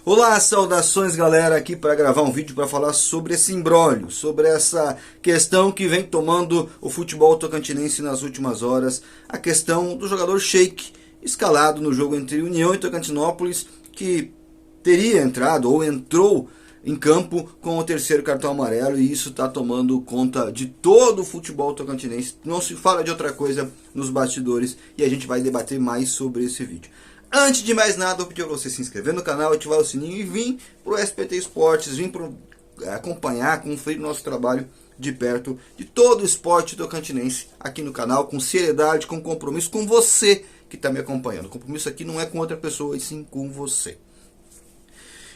Olá, saudações galera, aqui para gravar um vídeo para falar sobre esse imbróglio, sobre essa questão que vem tomando o futebol tocantinense nas últimas horas, a questão do jogador Sheik, escalado no jogo entre União e Tocantinópolis, que teria entrado ou entrou em campo com o terceiro cartão amarelo, e isso está tomando conta de todo o futebol tocantinense. Não se fala de outra coisa nos bastidores e a gente vai debater mais sobre esse vídeo. Antes de mais nada, eu pedi para você se inscrever no canal, ativar o sininho e vir para o SPT Esportes, vir para acompanhar, conferir nosso trabalho de perto de todo o esporte tocantinense aqui no canal, com seriedade, com compromisso com você que está me acompanhando. O compromisso aqui não é com outra pessoa, e sim com você.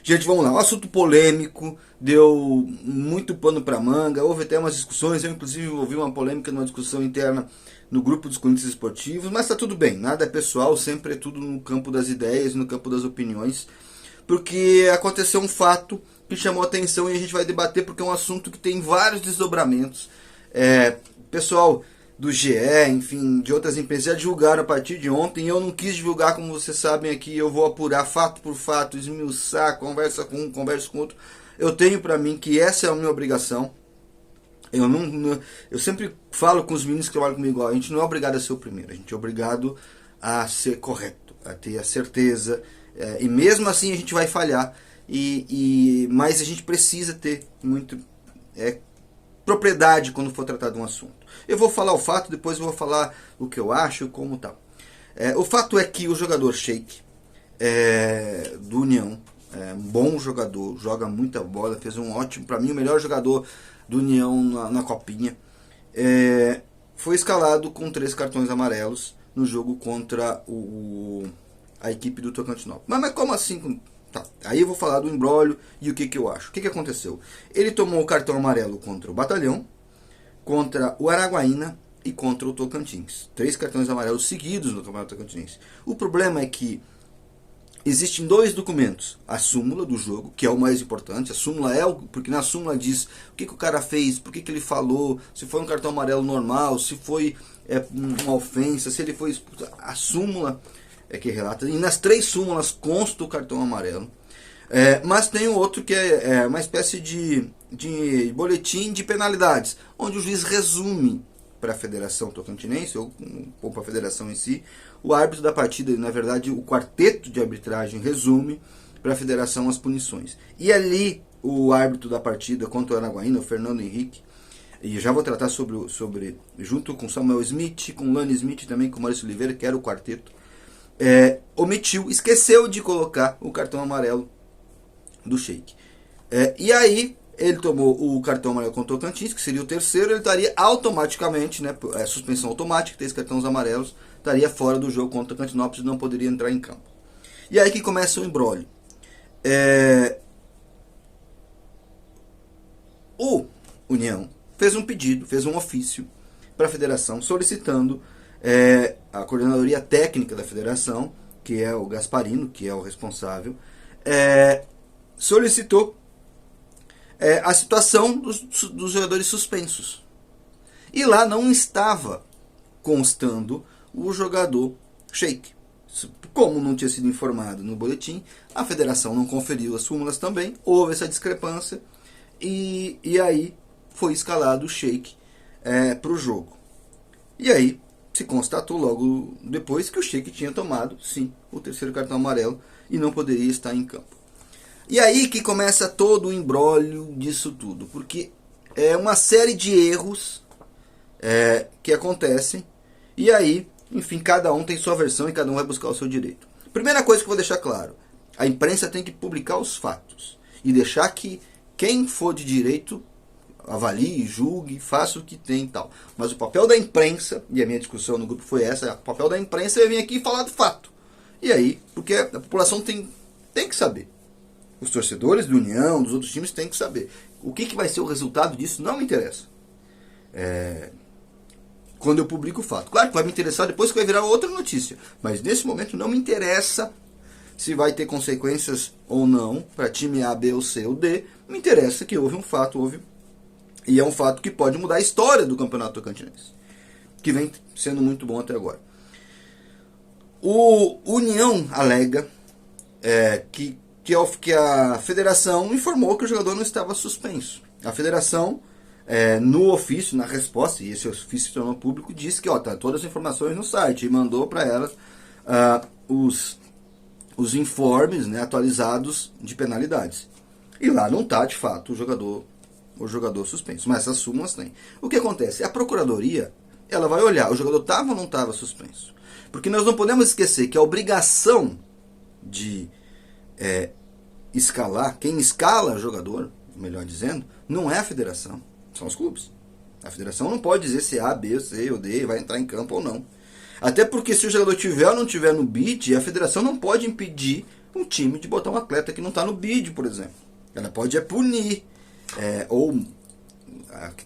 Gente, vamos lá, um assunto polêmico, deu muito pano para manga, houve até umas discussões, eu inclusive ouvi uma polêmica numa discussão interna no grupo dos Corinthians Esportivos, mas tá tudo bem, nada é pessoal, sempre é tudo no campo das ideias, no campo das opiniões, porque aconteceu um fato que chamou a atenção e a gente vai debater porque é um assunto que tem vários desdobramentos. Pessoal do GE, enfim, de outras empresas já divulgaram a partir de ontem. Eu não quis divulgar, como vocês sabem aqui, eu vou apurar fato por fato, esmiuçar, conversa com um, conversa com outro. Eu tenho para mim que essa é a minha obrigação. Eu sempre falo com os meninos que trabalham comigo, a gente não é obrigado a ser o primeiro, a gente é obrigado a ser correto, a ter a certeza, e mesmo assim a gente vai falhar, mas a gente precisa ter muito propriedade quando for tratado um assunto. Eu vou falar o fato, depois eu vou falar o que eu acho, como tal. O fato é que o jogador Sheik do União, um bom jogador, joga muita bola, fez um ótimo, para mim o melhor jogador do União na Copinha, foi escalado com 3 cartões amarelos no jogo contra a equipe do Tocantinópolis. Mas como assim? Tá. Aí eu vou falar do imbróglio e o que eu acho. O que aconteceu? Ele tomou o cartão amarelo contra o Batalhão, contra o Araguaína e contra o Tocantins. 3 cartões amarelos seguidos no Campeonato Tocantinense. O problema é que existem 2 documentos. A súmula do jogo, que é o mais importante. A súmula porque na súmula diz o que o cara fez, por que ele falou, se foi um cartão amarelo normal, se foi uma ofensa, se ele foi expulso. A súmula que relata. E nas 3 súmulas consta o cartão amarelo. Mas tem um outro que é uma espécie de boletim de penalidades, onde o juiz resume para a Federação Tocantinense, ou para a Federação em si, o árbitro da partida, na verdade o quarteto de arbitragem resume para a Federação as punições. E ali o árbitro da partida contra o Araguaína, o Fernando Henrique, e já vou tratar sobre junto com Samuel Smith, com Lani Smith também, com Maurício Oliveira, que era o quarteto, esqueceu de colocar o cartão amarelo do Sheik. E aí ele tomou o cartão amarelo contra o Tocantins, que seria o terceiro, ele estaria automaticamente, suspensão automática, 3 cartões amarelos, estaria fora do jogo contra o Tocantinópolis e não poderia entrar em campo. E aí que começa o imbróglio. O União fez um pedido, fez um ofício para a federação solicitando a coordenadoria técnica da federação, que é o Gasparino, que é o responsável, solicitou a situação dos jogadores suspensos. E lá não estava constando o jogador Sheik. Como não tinha sido informado no boletim, a federação não conferiu as súmulas também, houve essa discrepância, e aí foi escalado o Sheik para o jogo. E aí se constatou logo depois que o Sheik tinha tomado, sim, o terceiro cartão amarelo e não poderia estar em campo. E aí que começa todo o imbróglio disso tudo, porque é uma série de erros que acontecem, e aí, enfim, cada um tem sua versão e cada um vai buscar o seu direito. Primeira coisa que eu vou deixar claro, a imprensa tem que publicar os fatos e deixar que quem for de direito avalie, julgue, faça o que tem e tal. Mas o papel da imprensa, e a minha discussão no grupo foi essa, o papel da imprensa é vir aqui e falar do fato. E aí, porque a população tem que saber. Os torcedores do União, dos outros times, têm que saber. O que vai ser o resultado disso não me interessa. Quando eu publico o fato. Claro que vai me interessar depois que vai virar outra notícia. Mas nesse momento não me interessa se vai ter consequências ou não para time A, B, ou C ou D. Me interessa que houve um fato, e é um fato que pode mudar a história do Campeonato Tocantinense, que vem sendo muito bom até agora. O União alega que que a federação informou que o jogador não estava suspenso. A federação, no ofício, na resposta, e esse ofício se tornou público, disse que tá todas as informações no site e mandou para elas os informes, né, atualizados de penalidades. E lá não está, de fato, o jogador suspenso. Mas essas súmulas tem. O que acontece? A procuradoria, ela vai olhar, o jogador estava ou não estava suspenso. Porque nós não podemos esquecer que a obrigação de escalar, quem escala o jogador, melhor dizendo, não é a federação, são os clubes. A federação não pode dizer se A, B, C ou D vai entrar em campo ou não. Até porque se o jogador tiver ou não tiver no bid, a federação não pode impedir um time de botar um atleta que não está no bid, por exemplo. Ela pode punir, ou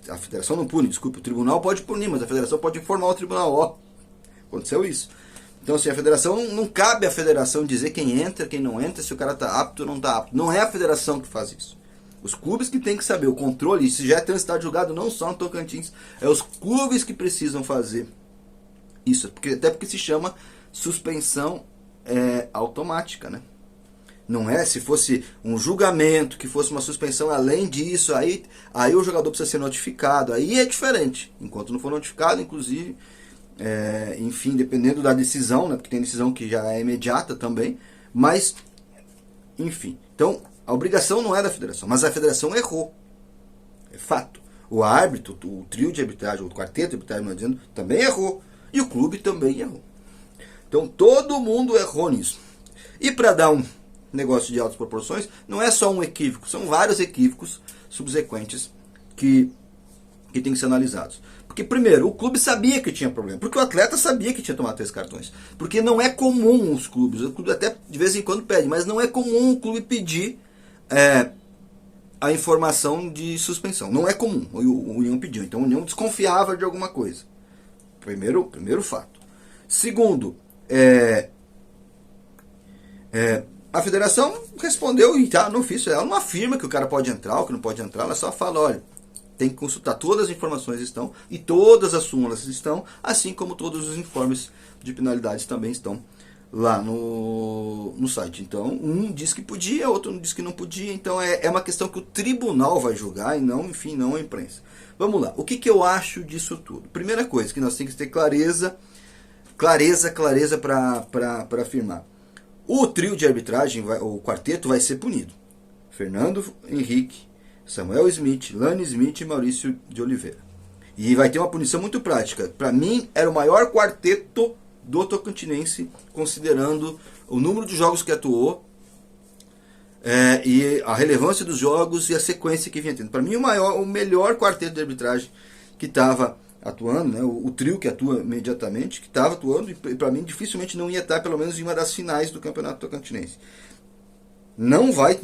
a federação não pune, desculpa, o tribunal pode punir, mas a federação pode informar o tribunal, aconteceu isso. Então, assim, a federação, não cabe à federação dizer quem entra, quem não entra, se o cara está apto ou não está apto. Não é a federação que faz isso. Os clubes que têm que saber o controle, e se já tem um estádio julgado não só no Tocantins, é os clubes que precisam fazer isso, até porque se chama suspensão automática, né? Não é, se fosse um julgamento, que fosse uma suspensão além disso, aí o jogador precisa ser notificado, aí é diferente. Enquanto não for notificado, inclusive, enfim, dependendo da decisão, né, porque tem decisão que já é imediata também, mas, enfim. Então, a obrigação não é da federação, mas a federação errou. É fato. O árbitro, o trio de arbitragem, o quarteto de arbitragem, não dizendo, também errou. E o clube também errou. Então, todo mundo errou nisso. E para dar um negócio de altas proporções, não é só um equívoco, são vários equívocos subsequentes que tem que ser analisados. Porque, primeiro, o clube sabia que tinha problema, porque o atleta sabia que tinha tomado 3 cartões. Porque não é comum os clubes, o clube até de vez em quando pede, mas não é comum o clube pedir a informação de suspensão. Não é comum, o União pediu, então o União desconfiava de alguma coisa. Primeiro fato. Segundo, a federação respondeu e tá no ofício. Ela não afirma que o cara pode entrar ou que não pode entrar, ela só fala, olha, tem que consultar, todas as informações estão e todas as súmulas estão, assim como todos os informes de penalidades também estão lá no site. Então, um diz que podia, outro diz que não podia, então é uma questão que o tribunal vai julgar e não, enfim, não a imprensa. Vamos lá, o que eu acho disso tudo? Primeira coisa, que nós temos que ter clareza para afirmar. O trio de arbitragem, o quarteto, vai ser punido. Fernando Henrique, Samuel Smith, Lani Smith e Maurício de Oliveira. E vai ter uma punição muito prática. Para mim, era o maior quarteto do Tocantinense, considerando o número de jogos que atuou, e a relevância dos jogos e a sequência que vinha tendo. Para mim, o melhor quarteto de arbitragem que estava atuando, né, o trio que atua imediatamente, que estava atuando, e para mim dificilmente não ia estar pelo menos em uma das finais do Campeonato Tocantinense. Não vai,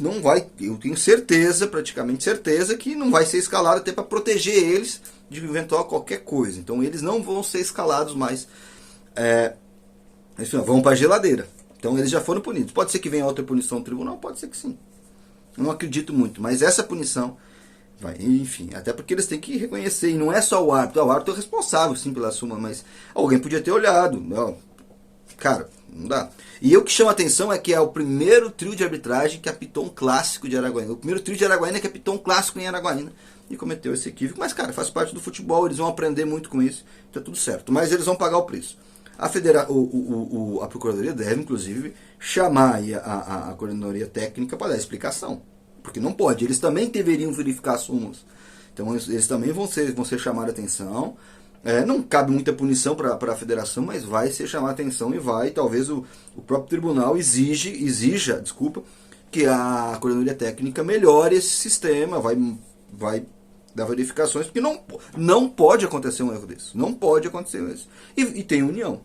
eu tenho certeza, praticamente certeza, que não vai ser escalado até para proteger eles de eventual qualquer coisa. Então eles não vão ser escalados mais, vão para a geladeira. Então eles já foram punidos. Pode ser que venha outra punição no tribunal, pode ser que sim. Eu não acredito muito, mas essa punição vai, enfim, até porque eles têm que reconhecer, e não é só o árbitro é responsável sim pela súmula, mas alguém podia ter olhado, não, cara, não dá. E o que chama a atenção é que é o primeiro trio de arbitragem que apitou um clássico de Araguaína, o primeiro trio de Araguaína que apitou um clássico em Araguaína e cometeu esse equívoco, mas cara, faz parte do futebol, eles vão aprender muito com isso, tá tudo certo, mas eles vão pagar o preço. A Procuradoria deve, inclusive, chamar a coordenadoria técnica para dar explicação. Porque não pode. Eles também deveriam verificar as súmulas. Então, eles também vão ser chamados a atenção. Não cabe muita punição para a federação, mas vai ser chamada a atenção e vai, talvez, o próprio tribunal exija, que a coordenadoria técnica melhore esse sistema, vai dar verificações, porque não pode acontecer um erro desse. Não pode acontecer isso. E tem união.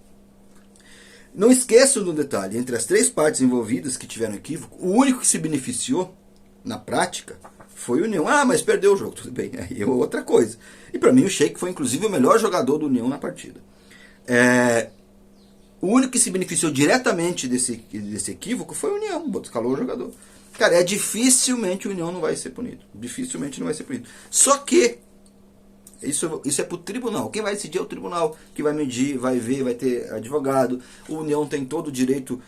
Não esqueçam do detalhe, entre as 3 partes envolvidas que tiveram equívoco, o único que se beneficiou, na prática, foi o União. Ah, mas perdeu o jogo, tudo bem, aí é outra coisa. E para mim o Sheik foi inclusive o melhor jogador do União na partida. O único que se beneficiou diretamente desse equívoco foi o União, escalou o jogador. Cara, dificilmente o União não vai ser punido. Dificilmente não vai ser punido. Só que isso é para o tribunal. Quem vai decidir é o tribunal, que vai medir, vai ver, vai ter advogado. O União tem todo o direito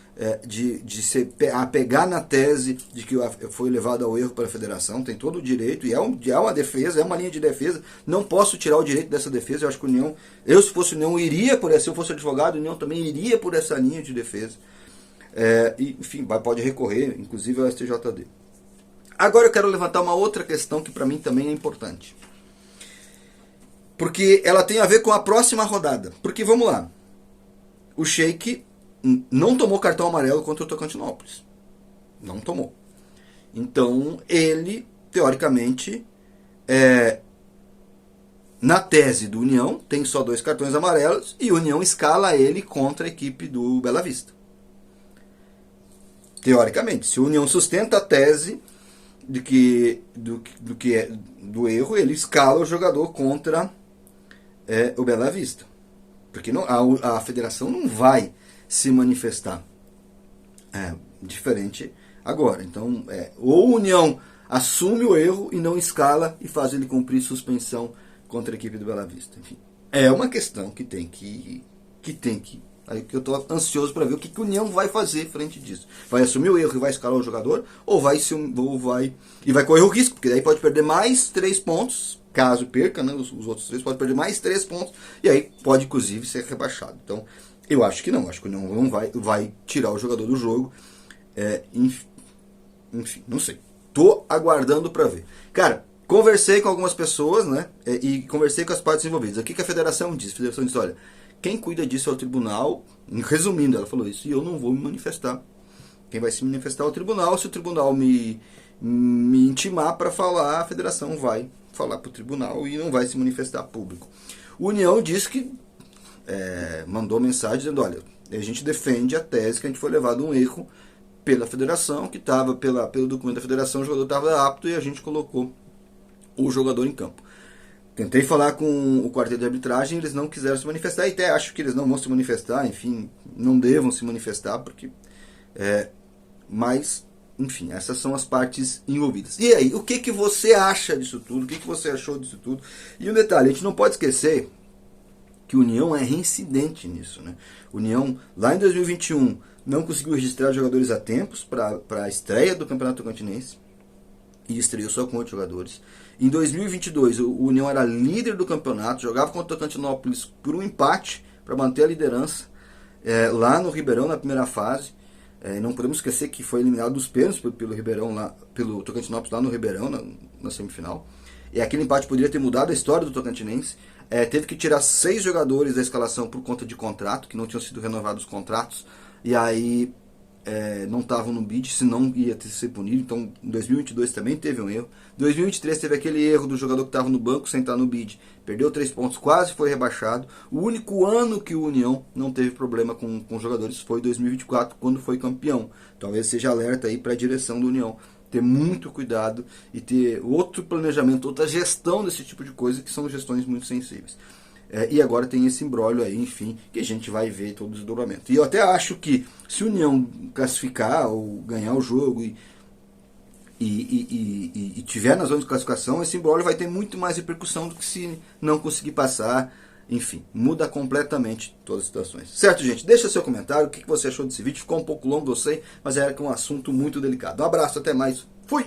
de se apegar na tese de que foi levado ao erro pela federação, tem todo o direito, e é uma defesa, é uma linha de defesa. Não posso tirar o direito dessa defesa. Eu acho que o União, se fosse o União, iria por essa, se eu fosse advogado, o União também iria por essa linha de defesa. E, enfim, pode recorrer, inclusive ao STJD. Agora eu quero levantar uma outra questão que para mim também é importante. Porque ela tem a ver com a próxima rodada. Porque, vamos lá, o Sheik não tomou cartão amarelo contra o Tocantinópolis. Não tomou. Então, ele, teoricamente, na tese do União, tem só 2 cartões amarelos e o União escala ele contra a equipe do Bela Vista. Teoricamente, se o União sustenta a tese do erro, ele escala o jogador contra o Bela Vista. Porque a federação não vai se manifestar diferente agora. Então, ou a União assume o erro e não escala e faz ele cumprir suspensão contra a equipe do Bela Vista. Enfim, é uma questão que tem que aí que eu estou ansioso para ver o que a União vai fazer frente disso. Vai assumir o erro e vai escalar o jogador, ou vai correr o risco, porque daí pode perder mais 3 pontos, caso perca, né, os outros 3 pode perder mais 3 pontos, e aí pode inclusive ser rebaixado. Então, eu acho que não, acho que a União não vai tirar o jogador do jogo. Enfim, não sei. Tô aguardando para ver. Cara, conversei com algumas pessoas, né, e conversei com as partes envolvidas. O que a federação diz? A federação diz, olha, quem cuida disso é o tribunal. Resumindo, ela falou isso, e eu não vou me manifestar. Quem vai se manifestar é o tribunal. Se o tribunal me intimar para falar, a federação vai falar para o tribunal e não vai se manifestar público. O União disse que mandou mensagem dizendo, olha, a gente defende a tese que a gente foi levado a um erro pela federação, que estava pelo documento da federação, o jogador estava apto e a gente colocou o jogador em campo. Tentei falar com o quarteto de arbitragem, eles não quiseram se manifestar, e até acho que eles não vão se manifestar, enfim, não devam se manifestar, porque mas, enfim, essas são as partes envolvidas. E aí, o que você acha disso tudo? O que você achou disso tudo? E um detalhe, a gente não pode esquecer que o União é reincidente nisso, né? O União, lá em 2021, não conseguiu registrar jogadores a tempos para a estreia do Campeonato Tocantinense, e estreou só com 8 jogadores. Em 2022, o União era líder do campeonato, jogava contra o Tocantinópolis por um empate para manter a liderança lá no Ribeirão, na primeira fase. Não podemos esquecer que foi eliminado dos pênaltis pelo Tocantinópolis lá no Ribeirão, na semifinal. E aquele empate poderia ter mudado a história do Tocantinense. Teve que tirar 6 jogadores da escalação por conta de contrato, que não tinham sido renovados os contratos. E aí não estavam no bid, senão ia ter que ser punido. Então, em 2022 também teve um erro. Em 2023 teve aquele erro do jogador que estava no banco sem estar no bid. Perdeu 3 pontos, quase foi rebaixado. O único ano que o União não teve problema com jogadores foi 2024, quando foi campeão. Talvez seja alerta aí para a direção do União ter muito cuidado e ter outro planejamento, outra gestão desse tipo de coisa, que são gestões muito sensíveis. E agora tem esse imbróglio aí, enfim, que a gente vai ver todo o desdobramento. E eu até acho que se o União classificar ou ganhar o jogo e tiver na zona de classificação, esse imbróglio vai ter muito mais repercussão do que se não conseguir passar. Enfim, muda completamente todas as situações. Certo, gente? Deixa seu comentário, o que você achou desse vídeo. Ficou um pouco longo, eu sei, mas era um assunto muito delicado. Um abraço, até mais. Fui!